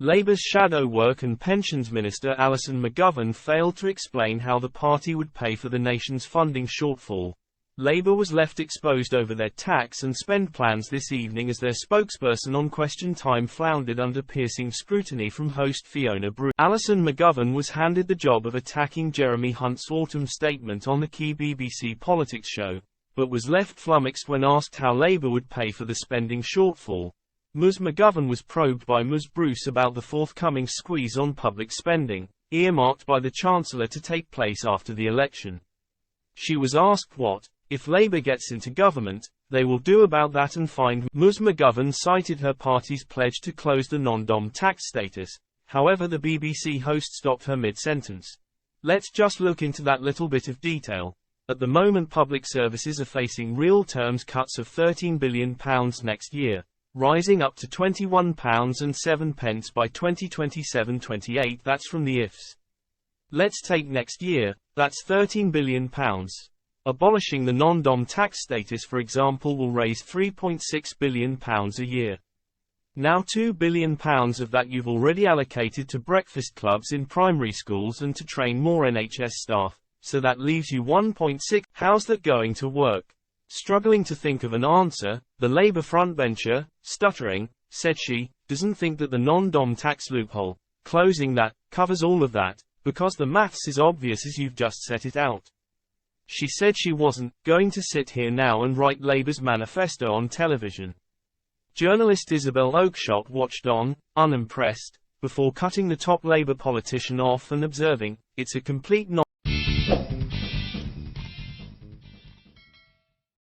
Labour's Shadow Work and Pensions Minister Alison McGovern failed to explain how the party would pay for the nation's funding shortfall. Labour was left exposed over their tax and spend plans this evening as their spokesperson on Question Time floundered under piercing scrutiny from host Fiona Brew. Alison McGovern was handed the job of attacking Jeremy Hunt's autumn statement on the key BBC politics show, but was left flummoxed when asked how Labour would pay for the spending shortfall. Ms McGovern was probed by Ms Bruce about the forthcoming squeeze on public spending, earmarked by the Chancellor to take place after the election. She was asked what, if Labour gets into government, they will do about that and find. Ms McGovern cited her party's pledge to close the non-dom tax status. However, the BBC host stopped her mid-sentence. Let's just look into that little bit of detail. At the moment, public services are facing real terms cuts of £13 billion next year, rising up to £21.07 by 2027-28. That's from the IFS. Let's take next year, that's £13 billion. Abolishing the non-dom tax status, for example, will raise £3.6 billion a year. Now £2 billion of that you've already allocated to breakfast clubs in primary schools and to train more NHS staff, so that leaves you £1.6. How's that going to work? Struggling to think of an answer, the Labour frontbencher, stuttering, said she doesn't think that the non-dom tax loophole, closing that, covers all of that, because the maths is obvious as you've just set it out. She said she wasn't going to sit here now and write Labour's manifesto on television. Journalist Isabel Oakeshott watched on, unimpressed, before cutting the top Labour politician off and observing, it's a complete